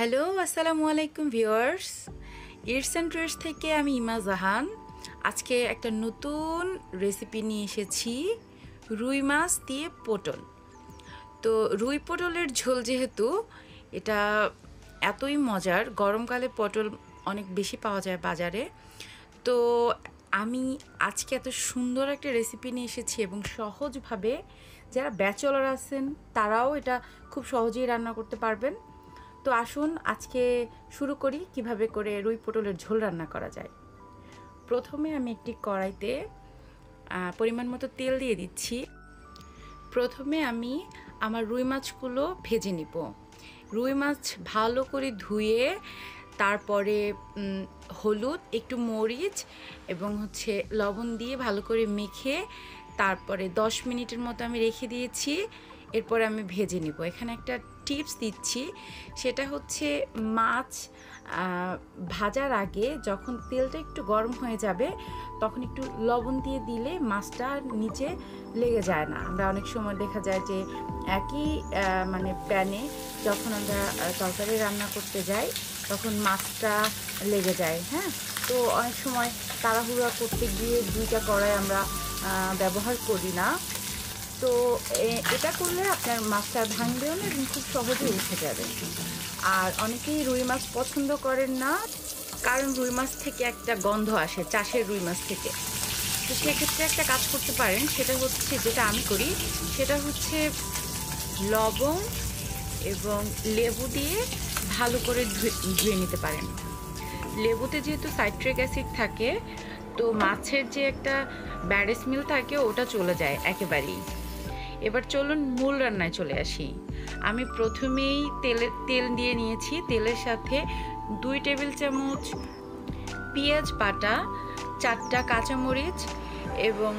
Hello, আসসালামু আলাইকুম viewers. Its and trades থেকে আমি ইমা জাহান। আজকে একটা নতুন রেসিপি নিয়ে এসেছি, রুই মাছ দিয়ে পটল। তো রুই পটলের ঝোল যেহেতু এটা এতই মজার, গরমকালে পটল অনেক বেশি পাওয়া যায় বাজারে। তো আমি আজকে এত সুন্দর একটা রেসিপি নিয়ে এসেছি এবং সহজভাবে যারা ব্যাচেলর আছেন তারাও এটা খুব সহজেই রান্না করতে পারবেন। তো আসুন আজকে শুরু করি কিভাবে করে রুই পটলের ঝোল রান্না করা যায়। প্রথমে আমি একটি কড়াইতে পরিমাণ মতো তেল দিয়ে দিচ্ছি। প্রথমে আমি আমার রুই মাছগুলো ভেজে নিব। রুই মাছ ভালো করে ধুয়ে তারপরে হলুদ, একটু মরিচ এবং লবণ দিয়ে ভালো করে মেখে তারপরে 10 মিনিটের মতো আমি রেখে দিয়েছি। এরপর আমি ভেজে নিব। এখানে একটা টিপস দিচ্ছি, সেটা হচ্ছে মাছ ভাজার আগে যখন তেলটা একটু গরম হয়ে যাবে তখন একটু লবণ দিয়ে দিলে মাছটা নিচে লেগে যায় না। আমরা অনেক সময় দেখা যায় যে একই প্যানে যখন আমরা তরকারি রান্না করতে যাই তখন মাছটা লেগে যায়। হ্যাঁ, তো অনেক সময় তাড়াহুড়া করতে গিয়ে দুইটা কড়াই আমরা ব্যবহার করি না। তো এটা করলে আপনার মাছটা ভাঙবেও না এবং খুব সহজে উঠে যাবে। আর অনেকেই রুই মাছ পছন্দ করেন না, কারণ রুই মাছ থেকে একটা গন্ধ আসে, চাষের রুই মাছ থেকে। তো সেক্ষেত্রে একটা কাজ করতে পারেন, সেটা হচ্ছে যেটা আমি করি, সেটা হচ্ছে লবণ এবং লেবু দিয়ে ভালো করে ধুয়ে নিতে পারেন। লেবুতে যেহেতু সাইট্রিক অ্যাসিড থাকে, তো মাছের যে একটা ব্যাড স্মেল থাকে ওটা চলে যায় একেবারেই। এবার চলুন মূল রান্নায় চলে আসি। আমি প্রথমেই তেল দিয়ে নিয়েছি। তেলের সাথে 2 টেবিল চামচ পেঁয়াজ বাটা, 4টা কাঁচামরিচ এবং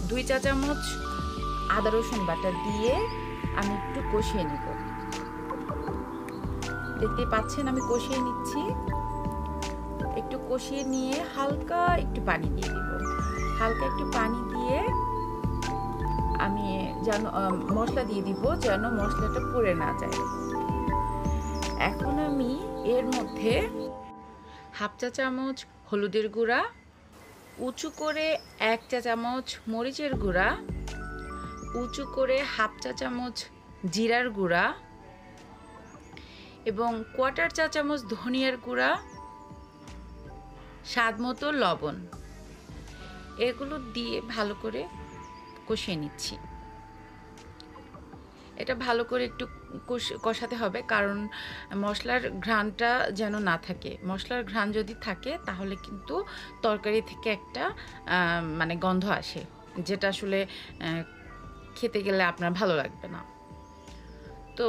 2 চা চামচ আদা রসুন বাটা দিয়ে আমি একটু কষিয়ে নেব। দেখতে পাচ্ছেন আমি কষিয়ে নিচ্ছি। একটু কষিয়ে নিয়ে হালকা একটু পানি দিয়ে দিব। হালকা একটু পানি দিয়ে আমি মশলা দিয়ে দিব যেন মশলাটা পুড়ে না যায়। এখন আমি এর মধ্যে 1/2 চা চামচ হলুদের গুঁড়া, উঁচু করে 1 চা চামচ মরিচের গুঁড়া, উঁচু করে 1/2 চা চামচ জিরার গুঁড়া এবং 1/4 চা চামচ ধনিয়ার গুঁড়া, স্বাদ মতো লবণ, এগুলো দিয়ে ভালো করে কষিয়ে নিচ্ছি। এটা ভালো করে একটু কষাতে হবে, কারণ মশলার ঘ্রাণটা যেন না থাকে। মশলার ঘ্রাণ যদি থাকে তাহলে কিন্তু তরকারি থেকে একটা গন্ধ আসে, যেটা আসলে খেতে গেলে আপনার ভালো লাগবে না। তো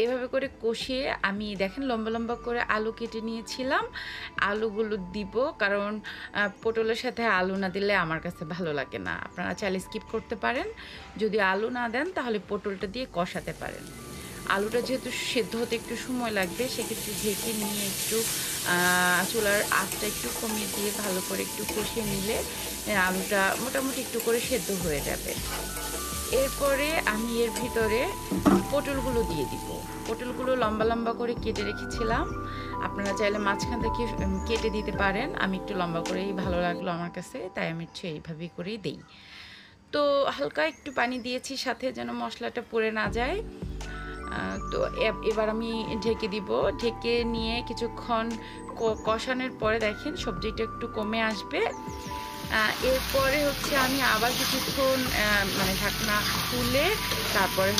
এভাবে করে কষিয়ে আমি দেখেন লম্বা লম্বা করে আলু কেটে নিয়েছিলাম। আলুগুলো দিব, কারণ পটলের সাথে আলু না দিলে আমার কাছে ভালো লাগে না। আপনারা চাইলে স্কিপ করতে পারেন। যদি আলু না দেন তাহলে পটলটা দিয়ে কষাতে পারেন। আলুটা যেহেতু সেদ্ধ হতে একটু সময় লাগবে, সেক্ষেত্রে ঢেকে নিয়ে একটু চুলার আঁচটা একটু কমিয়ে দিয়ে ভালো করে একটু কষিয়ে নিলে আলুটা মোটামুটি একটু করে সেদ্ধ হয়ে যাবে। এরপরে আমি এর ভিতরে পটলগুলো দিয়ে দিব। পটলগুলো লম্বা লম্বা করে কেটে রেখেছিলাম। আপনারা চাইলে মাঝখান থেকে কেটে দিতে পারেন। আমি একটু লম্বা করেই ভালো লাগলো আমার কাছে, তাই আমি এইভাবেই করেই দিই। তো হালকা একটু পানি দিয়েছি সাথে, যেন মশলাটা পুড়ে না যায়। তো এবার আমি ঢেকে দিব। ঢেকে নিয়ে কিছুক্ষণ কষানোর পরে দেখেন সবজিটা একটু কমে আসবে। এরপরে আমি আবার কিছুক্ষণ ঢাকনা খুলে তারপরে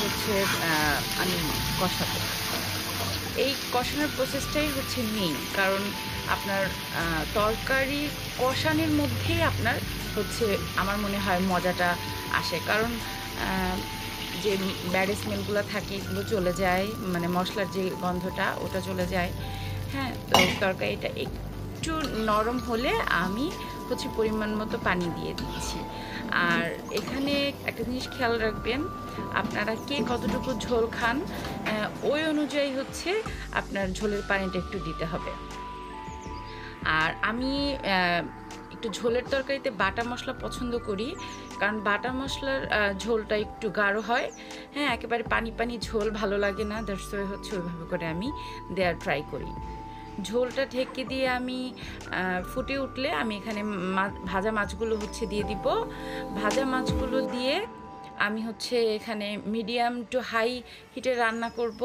আমি কষাবো। এই কষানোর প্রসেসটাই মেইন, কারণ আপনার তরকারি কষানোর মধ্যেই আপনার আমার মনে হয় মজাটা আসে, কারণ যে ব্যাড স্মেলগুলো থাকে এগুলো চলে যায়, মশলার যে গন্ধটা ওটা চলে যায়। হ্যাঁ, তো তরকারিটা একটু নরম হলে আমি পরিমাণ মতো পানি দিয়ে দিচ্ছি। আর এখানে একটা জিনিস খেয়াল রাখবেন, আপনারা কে কতটুকু ঝোল খান ওই অনুযায়ী আপনার ঝোলের পানিটা একটু দিতে হবে। আর আমি একটু ঝোলের তরকারিতে বাটা মশলা পছন্দ করি, কারণ বাটা মশলার ঝোলটা একটু গাঢ় হয়। হ্যাঁ, একেবারে পানি পানি ঝোল ভালো লাগে না, দ্যাটস ওয়াই হচ্ছে ওইভাবে করে আমি দেওয়ার ট্রাই করি। ঝোলটা ঢেকে দিয়ে আমি ফুটে উঠলে আমি এখানে ভাজা মাছগুলো হচ্ছে দিয়ে দিব। ভাজা মাছগুলো দিয়ে আমি হচ্ছে এখানে মিডিয়াম টু হাই হিটে রান্না করব।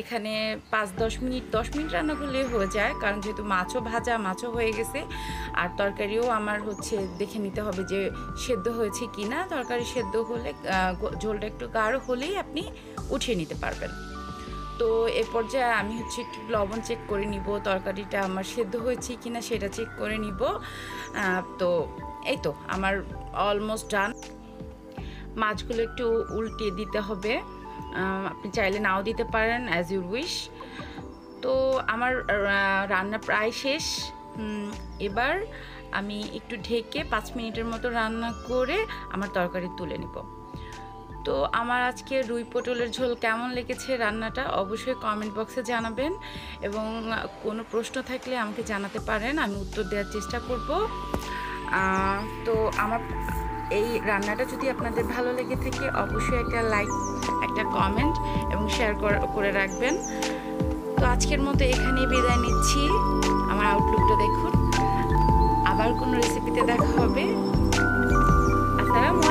এখানে 5-10 মিনিট, 10 মিনিট রান্না করলেই হয়ে যায়, কারণ যেহেতু মাছও ভাজা, মাছও হয়ে গেছে। আর তরকারিও আমার হচ্ছে দেখে নিতে হবে যে সেদ্ধ হয়েছে কি না। তরকারি সেদ্ধ হলে ঝোলটা একটু গাঢ় হলেই আপনি উঠিয়ে নিতে পারবেন। তো এ পর্যায়ে আমি হচ্ছে একটু লবণ চেক করে নিব, তরকারিটা আমার সেদ্ধ হয়েছে কি না সেটা চেক করে নিব। তো এই তো আমার অলমোস্ট ডান। মাছগুলো একটু উল্টিয়ে দিতে হবে, আপনি চাইলে নাও দিতে পারেন, অ্যাজ ইউর উইশ। তো আমার রান্না প্রায় শেষ। এবার আমি একটু ঢেকে 5 মিনিটের মতো রান্না করে আমার তরকারি তুলে নিব। তো আমার আজকে রুই পটলের ঝোল কেমন লেগেছে রান্নাটা অবশ্যই কমেন্ট বক্সে জানাবেন, এবং কোনো প্রশ্ন থাকলে আমাকে জানাতে পারেন, আমি উত্তর দেওয়ার চেষ্টা করব। তো আমার এই রান্নাটা যদি আপনাদের ভালো লেগে থাকে অবশ্যই একটা লাইক, একটা কমেন্ট এবং শেয়ার করে রাখবেন। তো আজকের মতো এখানেই বিদায় নিচ্ছি। আমার আউটলুকটা দেখুন, আবার কোনো রেসিপিতে দেখা হবে। আসসালামু